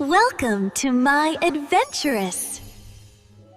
Welcome to my adventurous.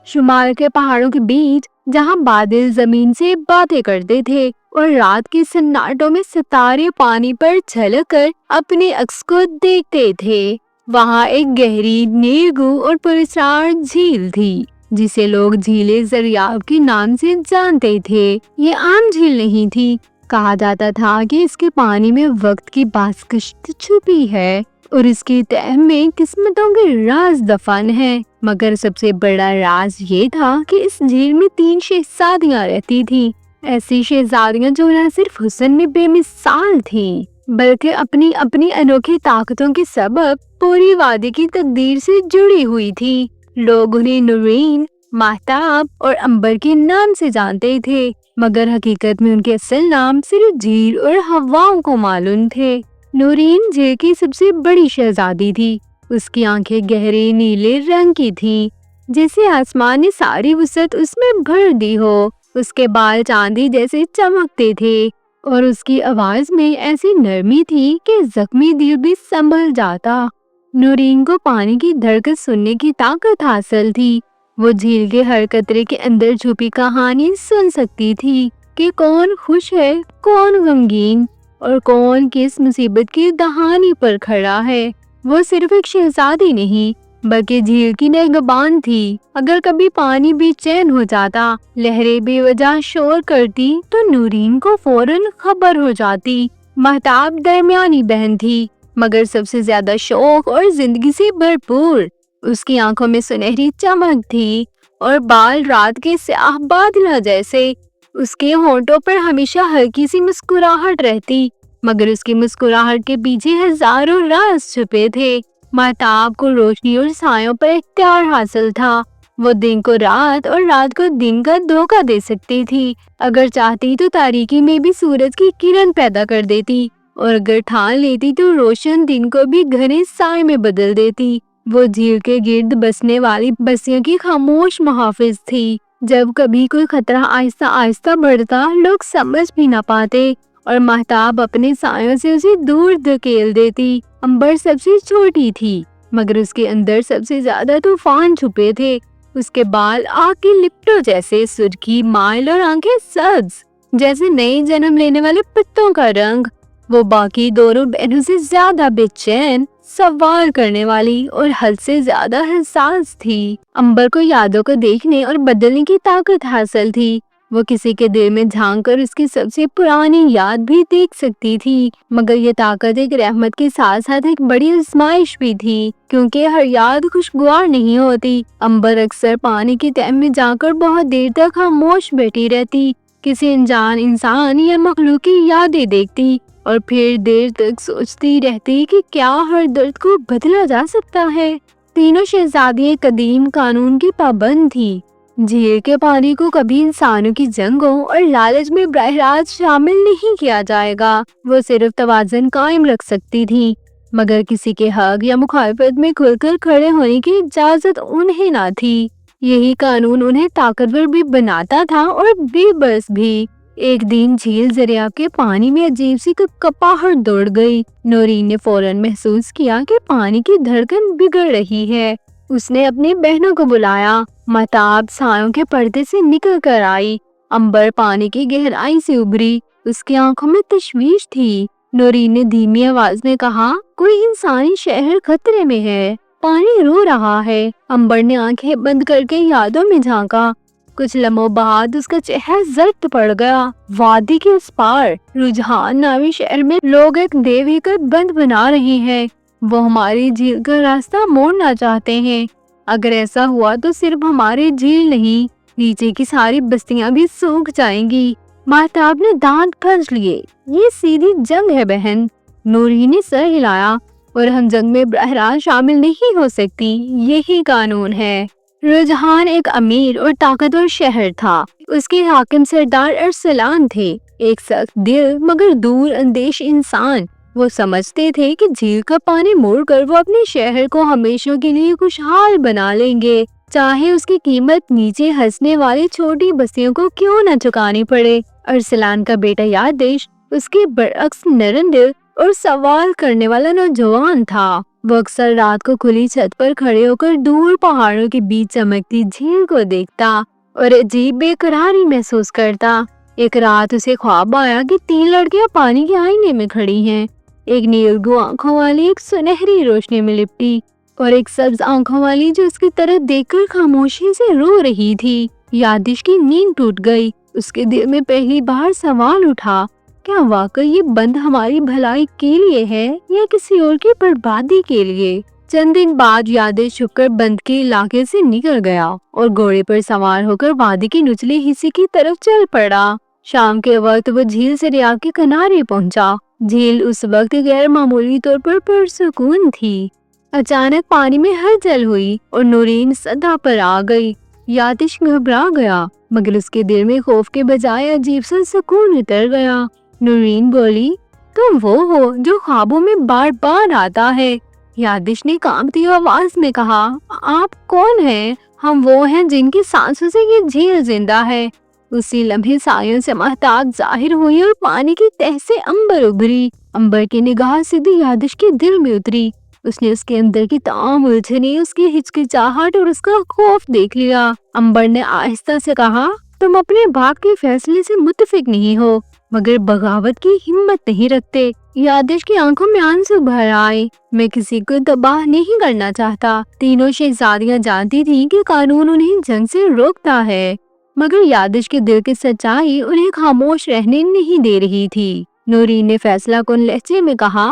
शुमाल के पहाड़ों के बीच जहाँ बादल जमीन से बातें करते थे और रात के सन्नाटों में सितारे पानी पर झलककर अपने अक्स को देखते थे, वहाँ एक गहरी, नीरगू और पुरस्कार झील थी जिसे लोग झीले जरियाब के नाम से जानते थे। ये आम झील नहीं थी। कहा जाता था कि इसके पानी में वक्त की बाज़कश्त छुपी है और इसकी तह में किस्मतों के राज दफन है। मगर सबसे बड़ा राज ये था कि इस झील में 3 शहजादियां रहती थीं। ऐसी शहजादियां जो न सिर्फ हुस्न में बेमिसाल थीं, बल्कि अपनी अपनी अनोखी ताकतों के सबब पूरी वादी की तकदीर से जुड़ी हुई थी। लोग उन्हें नूरीन, महताब और अंबर के नाम से जानते थे, मगर हकीकत में उनके असल नाम सिर्फ झील और हवाओं को मालूम थे। नूरीन झील की सबसे बड़ी शहजादी थी। उसकी आंखें गहरे नीले रंग की थी, जैसे आसमान ने सारी वसअत उसमें भर दी हो। उसके बाल चांदी जैसे चमकते थे और उसकी आवाज में ऐसी नरमी थी कि जख्मी दिल भी संभल जाता। नूरीन को पानी की धड़कन सुनने की ताकत हासिल थी। वो झील के हर कतरे के अंदर छुपी कहानी सुन सकती थी कि कौन खुश है, कौन गमगीन और कौन किस मुसीबत की दहानी पर खड़ा है। वो सिर्फ एक शहजादी नहीं, बल्कि झील की निगहबान थी। अगर कभी पानी बेचैन हो जाता, लहरें बेवजह शोर करती, तो नूरीन को फौरन खबर हो जाती। महताब दरमियानी बहन थी, मगर सबसे ज्यादा शौक और जिंदगी से भरपूर। उसकी आंखों में सुनहरी चमक थी और बाल रात के स्याह बादलों जैसे। उसके होंठों पर हमेशा हल्की सी मुस्कुराहट रहती, मगर उसकी मुस्कुराहट के पीछे हजारों राज छुपे थे। महताब को रोशनी और सायों पर इख्तियार हासिल था। वो दिन को रात और रात को दिन का धोखा दे सकती थी। अगर चाहती तो तारीकी में भी सूरज की किरण पैदा कर देती और अगर ठान लेती तो रोशन दिन को भी घने साए में बदल देती। वो झील के गिर्द बसने वाली बस्तियों की खामोश मुहाफिज थी। जब कभी कोई खतरा आहिस्ता आहिस्ता बढ़ता, लोग समझ भी ना पाते और महताब अपने सायों से उसे दूर धकेल देती। अंबर सबसे छोटी थी, मगर उसके अंदर सबसे ज्यादा तूफान छुपे थे। उसके बाल आग की लिपटों जैसे सुर्खी, माइल और आंखें सब्ज जैसे नए जन्म लेने वाले पत्तों का रंग। वो बाकी दोनों बहनों से ज्यादा बेचैन, सवाल करने वाली और हद से ज्यादा हसास थी। अंबर को यादों को देखने और बदलने की ताकत हासिल थी। वो किसी के दिल में झांक कर उसकी सबसे पुरानी याद भी देख सकती थी, मगर ये ताकत एक रहमत के साथ साथ एक बड़ी आजमाइश भी थी, क्योंकि हर याद खुशगवार नहीं होती। अंबर अक्सर पानी की तह में जाकर बहुत देर तक खामोश बैठी रहती, किसी अनजान इंसान या मखलूक की यादें देखती और फिर देर तक सोचती रहती कि क्या हर दर्द को बदला जा सकता है। तीनों शहजादियां कदीम कानून की पाबंद थी। झील के पानी को कभी इंसानों की जंगों और लालच में बराह रास्त शामिल नहीं किया जाएगा। वो सिर्फ तवाज़ुन कायम रख सकती थी, मगर किसी के हक या मुखालफत में खुलकर खड़े होने की इजाजत उन्हें ना थी। यही कानून उन्हें ताकतवर भी बनाता था और बेबस भी। एक दिन झील दरिया के पानी में अजीब सी कपाहट दौड़ गई। नूरीन ने फौरन महसूस किया कि पानी की धड़कन बिगड़ रही है। उसने अपनी बहनों को बुलाया। महताब सायों के पर्दे से निकल कर आई। अंबर पानी की गहराई से उभरी। उसकी आंखों में तशवीश थी। नूरीन ने धीमी आवाज में कहा, कोई इंसानी शहर खतरे में है, पानी रो रहा है। अंबर ने आंखें बंद करके यादों में झांका। कुछ लम्हों बाद उसका चेहरा जर्द पड़ गया। वादी के उस पार रुझान नामी शहर में लोग एक देवी का बंद बना रहे हैं। वो हमारी झील का रास्ता मोड़ना चाहते हैं। अगर ऐसा हुआ तो सिर्फ हमारी झील नहीं, नीचे की सारी बस्तियां भी सूख जाएंगी। महताब ने दांत खंच लिए। ये सीधी जंग है बहन। नूरीन ने सर हिलाया। और हम जंग में बराह रास्त शामिल नहीं हो सकती, यही कानून है। रुझान एक अमीर और ताकतवर शहर था। उसके हाकिम सरदार अरसलान थे, एक सख्त दिल मगर दूर अंदेश इंसान। वो समझते थे कि झील का पानी मोड़कर वो अपने शहर को हमेशा के लिए खुशहाल बना लेंगे, चाहे उसकी कीमत नीचे हंसने वाली छोटी बस्तियों को क्यों न चुकानी पड़े। अरसलान का बेटा यादेश उसके बरअक्स नरम दिल और सवाल करने वाला नौजवान था। وہ اکثر رات کو کھلی چھت پر کھڑے ہوکر دور پہاڑوں کے بیچ چمکتی جھیل کو دیکھتا اور عجیب بے قراری محسوس کرتا۔ ایک رات اسے خواب آیا کہ 3 لڑکیاں پانی کے آئینے میں کھڑی ہیں، ایک نیلگوں آنکھوں والی ایک سنہری روشنی میں لپٹی اور ایک سبز آنکھوں والی جو اس کی طرف دیکھ کر خاموشی سے رو رہی تھی۔ یادش کی نیند ٹوٹ گئی۔ اس کے دل میں پہلی بار سوال اٹھا، کیا واقعی یہ بند ہماری بھلائی کے لیے ہے یا کسی اور کی بربادی کے لیے؟ چند دن بعد یادش چھپ کر بند کے علاقے سے نکل گیا اور گھوڑے پر سوار ہو کر وادی کے نچلے حصے کی طرف چل پڑا۔ شام کے وقت وہ جھیل دریا کے کنارے پہنچا۔ جھیل اس وقت غیر معمولی طور پر پرسکون تھی۔ اچانک پانی میں ہلچل ہوئی اور نورین سطح پر آ گئی۔ یادش گھبرا گیا مگر اس کے دل میں خوف کے بجائے عجیب سا سکون اتر گیا۔ نورین بولی، تم وہ ہو جو خوابوں میں بار بار آتا ہے۔ یادش نے کانپتی آواز میں کہا، آپ کون ہیں؟ ہم وہ ہیں جن کی سانسوں سے یہ جھیل زندہ ہے۔ اسی لمحے سایوں سے مہتاب ظاہر ہوئی اور پانی کی تہہ سے امبر ابھری۔ امبر کی نگاہ سیدھی یادش کے دل میں اتری۔ اس نے اس کے اندر کی تمام الجھنیں، اس کی ہچکچاہٹ اور اس کا خوف دیکھ لیا۔ امبر نے آہستہ سے کہا، تم اپنے باپ کے فیصلے سے متفق نہیں ہو مگر بغاوت کی ہمت نہیں رکھتے۔ یادش کی آنکھوں میں آنسو بھر آئے۔ میں کسی کو تباہ نہیں کرنا چاہتا۔ تینوں شہزادیاں جانتی تھیں کہ قانون انہیں جنگ سے روکتا ہے مگر یادش کے دل کی سچائی انہیں خاموش رہنے نہیں دے رہی تھی۔ نورین نے فیصلہ کن لہجے میں کہا،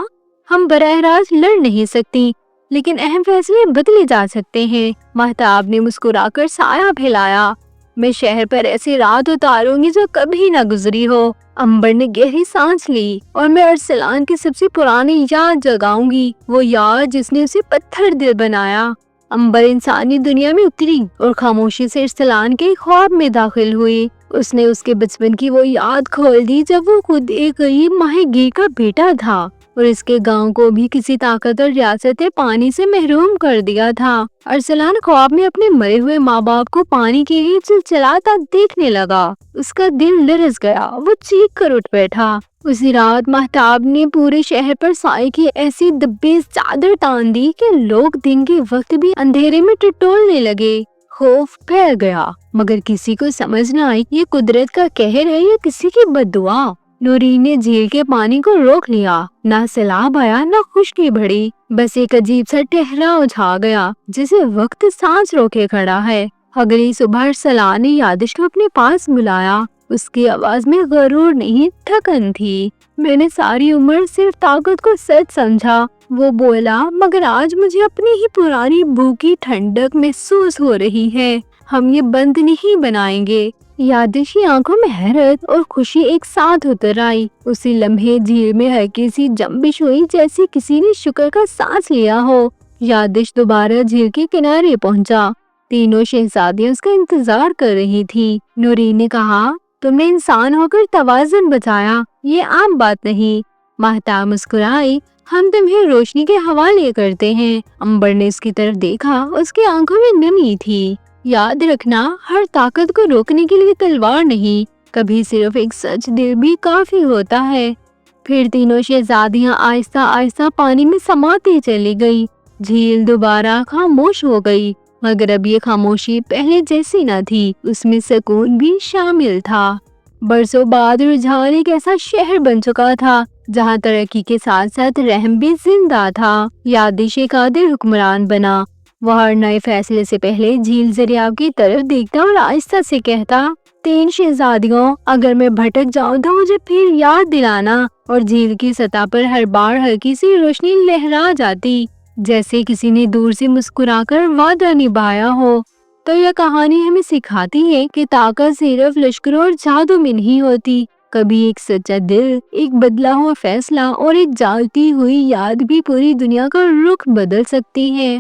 ہم براہ راست لڑ نہیں سکتی لیکن اہم فیصلے بدلے جا سکتے ہیں۔ مہتاب نے مسکرا کر سایہ پھیلایا، میں شہر پر ایسی رات اتاروں گی جو کبھی نہ گزری ہو۔ امبر نے گہری سانس لی، اور میں ارسلان کی سب سے پرانی یاد جگاؤں گی، وہ یاد جس نے اسے پتھر دل بنایا۔ امبر انسانی دنیا میں اتری اور خاموشی سے ارسلان کے خواب میں داخل ہوئی۔ اس نے اس کے بچپن کی وہ یاد کھول دی جب وہ خود ایک غریب ماہی گیر کا بیٹا تھا اور اس کے گاؤں کو بھی کسی طاقتور ریاست پانی سے محروم کر دیا تھا۔ ارسلان خواب میں اپنے مرے ہوئے ماں باپ کو پانی کے لیے چلچلاتا دیکھنے لگا۔ اس کا دل لرز گیا، وہ چیخ کر اٹھ بیٹھا۔ اسی رات مہتاب نے پورے شہر پر سائے کی ایسی دبیز چادر تان دی کہ لوگ دن کے وقت بھی اندھیرے میں ٹٹولنے لگے۔ خوف پھیل گیا مگر کسی کو سمجھ نہ آئی یہ قدرت کا قہر ہے یا کسی کی بد دعا۔ نورین نے جھیل کے پانی کو روک لیا، نہ سیلاب آیا نہ خشکی بڑھی، بس ایک عجیب سا ٹھہراؤ چھا گیا جسے وقت سانس روکے کھڑا ہے۔ اگلی صبح ارسلان نے یادش کو اپنے پاس بلایا۔ اس کی آواز میں غرور نہیں، تھکن تھی۔ میں نے ساری عمر صرف طاقت کو سچ سمجھا، وہ بولا، مگر آج مجھے اپنی ہی پرانی بو کی ٹھنڈک محسوس ہو رہی ہے۔ ہم یہ بند نہیں بنائیں گے۔ یادش کی آنکھوں میں حیرت اور خوشی ایک ساتھ اتر آئی۔ اسی لمحے جھیل میں ہلکی سی جنبش ہوئی جیسے کسی نے شکر کا سانس لیا ہو۔ یادش دوبارہ جھیل کے کنارے پہنچا۔ تینوں شہزادیاں اس کا انتظار کر رہی تھی۔ نورین نے کہا، تم نے انسان ہو کر توازن بچایا، یہ عام بات نہیں۔ مہتاب مسکرائی، ہم تمہیں روشنی کے حوالے کرتے ہیں۔ امبر نے اس کی طرف دیکھا، اس کی آنکھوں میں نمی تھی۔ یاد رکھنا، ہر طاقت کو روکنے کے لیے تلوار نہیں، کبھی صرف ایک سچ دل بھی کافی ہوتا ہے۔ پھر تینوں شہزادیاں آہستہ آہستہ پانی میں سماتی چلی گئی۔ جھیل دوبارہ خاموش ہو گئی مگر اب یہ خاموشی پہلے جیسی نہ تھی، اس میں سکون بھی شامل تھا۔ برسوں بعد رجحان ایک ایسا شہر بن چکا تھا جہاں ترقی کے ساتھ ساتھ رحم بھی زندہ تھا۔ یادش ایک عادل حکمران بنا۔ وہ ہر نئے فیصلے سے پہلے جھیل دریاب کی طرف دیکھتا اور آہستہ سے کہتا، 3 شہزادیوں، اگر میں بھٹک جاؤں تو مجھے پھر یاد دلانا۔ اور جھیل کی سطح پر ہر بار ہلکی سی روشنی لہرا جاتی جیسے کسی نے دور سے مسکرا کر وعدہ نبھایا ہو۔ تو یہ کہانی ہمیں سکھاتی ہے کہ طاقت صرف لشکروں اور جادو میں نہیں ہوتی، کبھی ایک سچا دل، ایک بدلا ہوا فیصلہ اور ایک جاگتی ہوئی یاد بھی پوری دنیا کا رخ بدل سکتی ہے۔